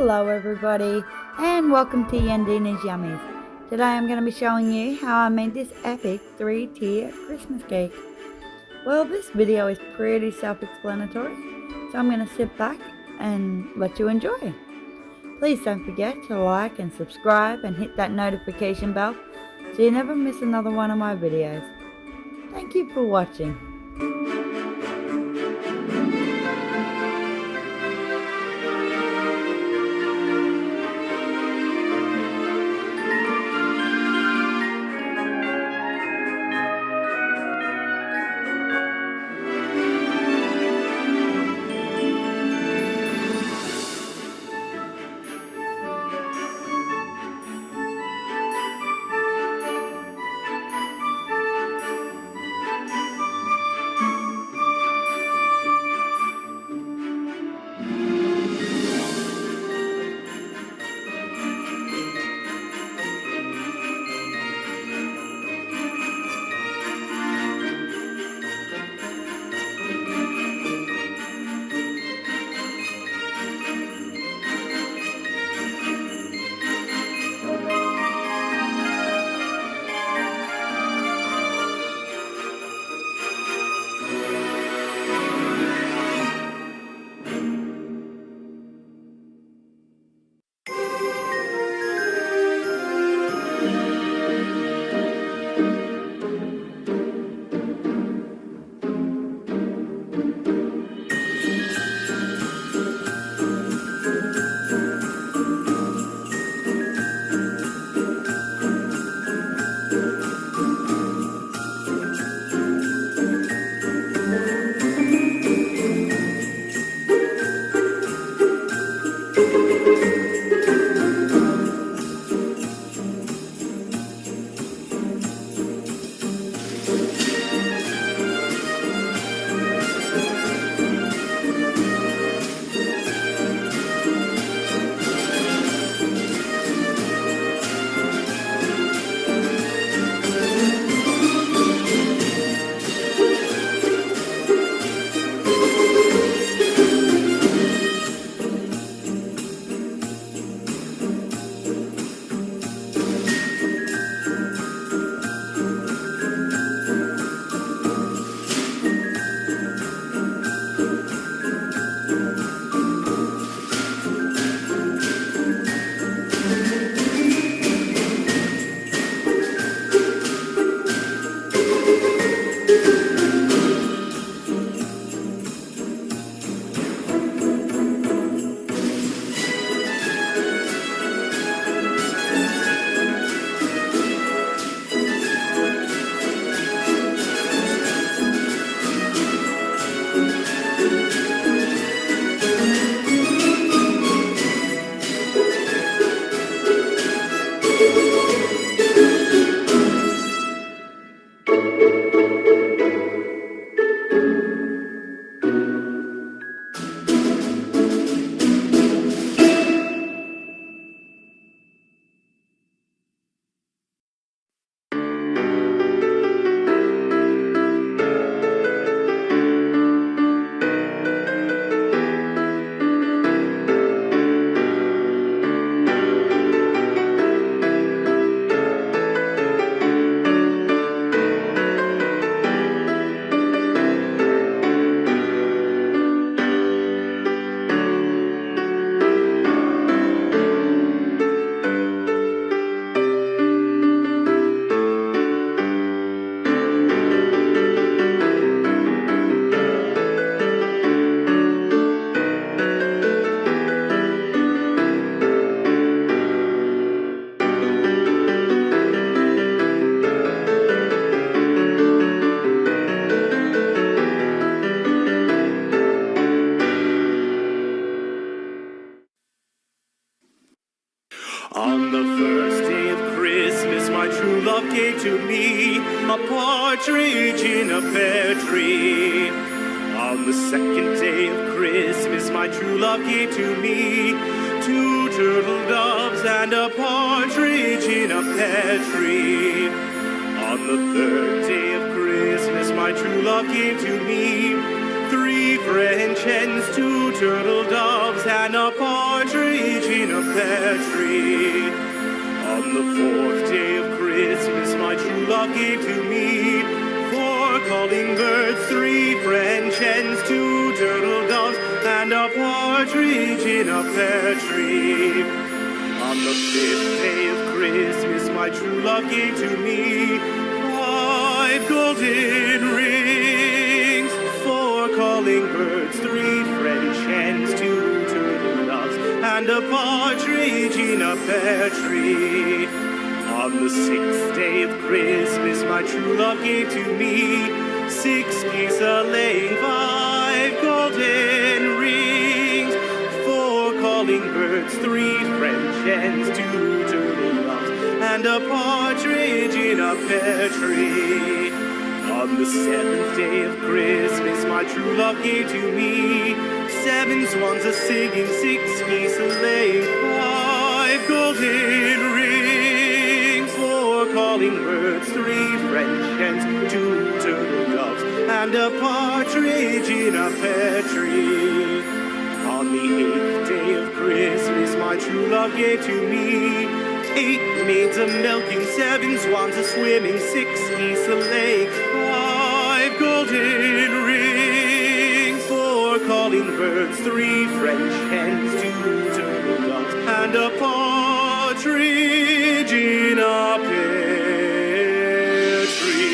Hello everybody and welcome to Yandinnas Yummies. Today I'm going to be showing you how I made this epic 3-tier Christmas cake. Well, this video is pretty self-explanatory, so I'm going to sit back and let you enjoy. Please don't forget to like and subscribe and hit that notification bell so you never miss another one of my videos. Thank you for watching. On the first day of Christmas, my true love gave to me a partridge in a pear tree. On the second day of Christmas, my true love gave to me 2 turtle doves and a partridge in a pear tree. On the third day of Christmas, my true love gave to me 3 French hens, 2 turtle doves, and a partridge in pear tree. On the 4th day of Christmas, my true love gave to me 4 calling birds, 3 French hens, 2 turtle doves, and a partridge in a pear tree. On the 5th day of Christmas, my true love gave to me 5 golden rings, 4 calling birds, 3 French hens, 2 turtle doves, and a partridge in a pear tree. On the 6th day of Christmas, my true love gave to me 6 geese a-laying, 5 golden rings, 4 calling birds, 3 French hens, 2 turtle doves, and a partridge in a pear tree. On the 7th day of Christmas, my true love gave to me 7 swans a-singing, 6 geese a-laying, 5 golden rings, 4 calling birds, 3 French hens, 2 turtle doves, and a partridge in a pear tree. On the 8th day of Christmas, my true love gave to me 8 maids a-milking, 7 swans a-swimming, 6 geese a-laying, 5 golden rings, 4 calling birds, 3 French hens, 2 turtle doves, and a partridge in a pear tree.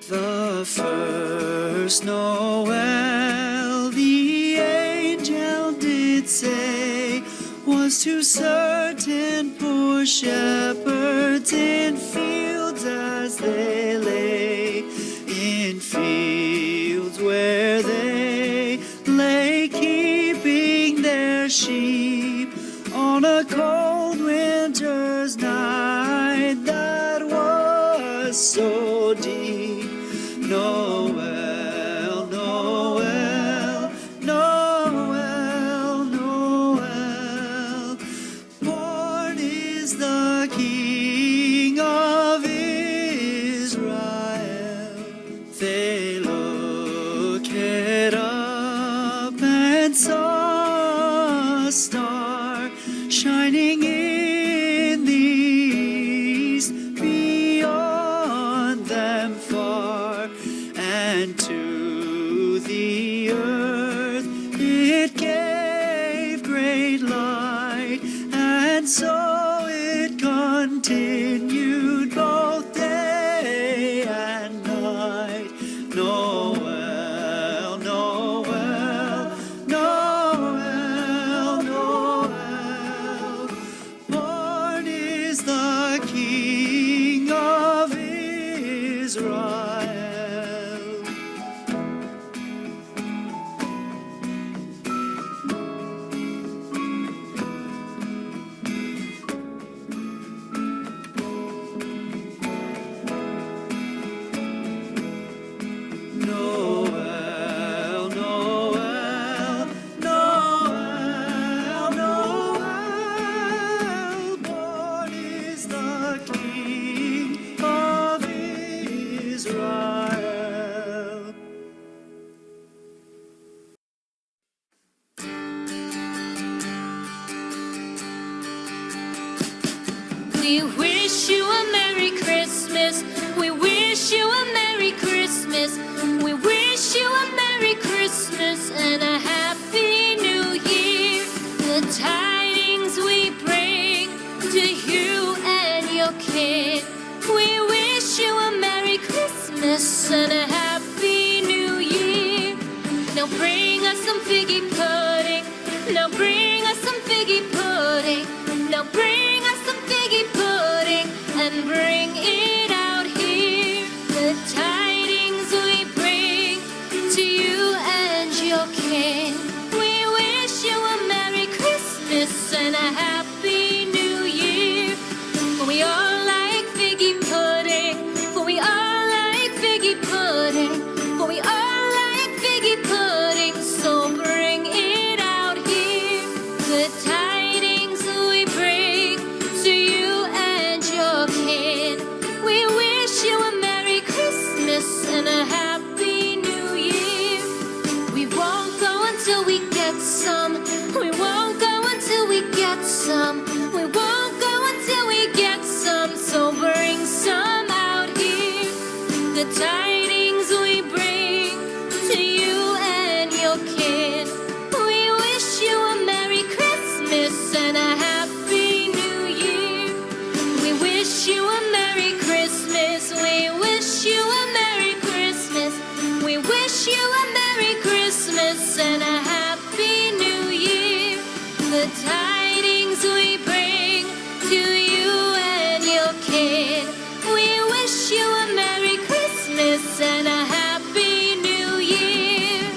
The first Noel, the angel did say, was to certain poor shepherds in fields as they lay, in fields where they lay keeping their sheep on a cold winter's night that was so deep. Noel, Noel, Noel, Noel, born is the King of Israel. They looked up and saw a star shining in the east beyond them far, and to the earth it gave great light, and so it continued both day and night. Noel, Noel, Noel, Noel, born is the King of Israel. Noel, Noel, Noel, Noel, born is the King of Israel. We wish you a Merry Christmas. We wish you a Merry Christmas. We wish you a Merry Christmas and a Happy New Year. The tidings we bring to you and your kid. We wish you a Merry Christmas and a Happy New Year. Now bring us some figgy pudding. Now bring us some figgy pudding. Now bring us some figgy pudding and bring it out here. The tidings we bring to you and your kin. We wish you a Merry Christmas and a Happy New Year. For we all like figgy pudding. For we all like figgy pudding. For we all like figgy pudding. So bring it out here. The tidings we bring to you and your tidings we bring to you and your kin. We wish you a Merry Christmas and a Happy New Year. We wish you a Merry Christmas. We wish you a Merry Christmas. We wish you a Merry Christmas and a Happy New Year. The tidings we bring to you and your kid. We wish you a Merry Christmas and a Happy New Year.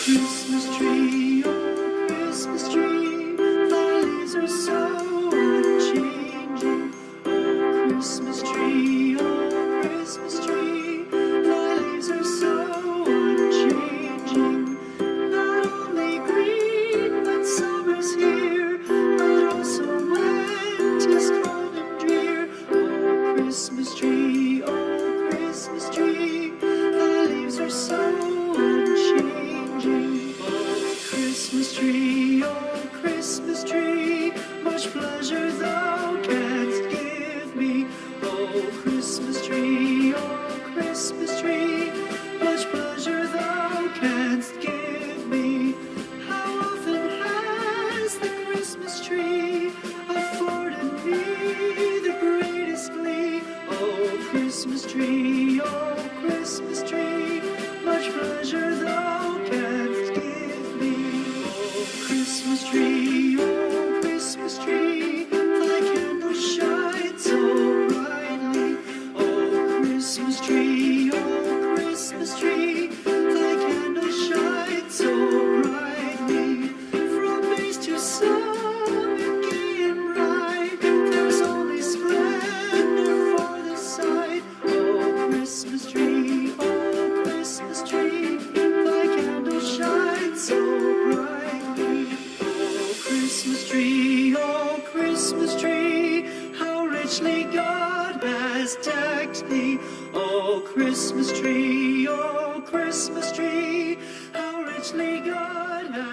Christmas tree, oh Christmas tree, thy leaves are so unchanging. Oh Christmas tree, oh Christmas tree, thy leaves are so unchanging. Not only green when summer's here, but also when 'tis cold and drear. Oh Christmas tree, thy leaves are so unchanging. Oh Christmas tree, much pleasure thou canst give me. Oh Christmas tree, much pleasure thou canst give me. How often has the Christmas tree afforded me the greatest glee? Oh Christmas tree, much pleasure thou canst give me. Oh Christmas tree, thy candles shine so brightly. Oh Christmas tree, thy candles shine so brightly. From base to summit, gay and bright, there's only splendor for the sight. Oh Christmas tree, thy candles shine so brightly. Oh Christmas tree, how rich richly God has decked thee. Oh Christmas tree, how richly God has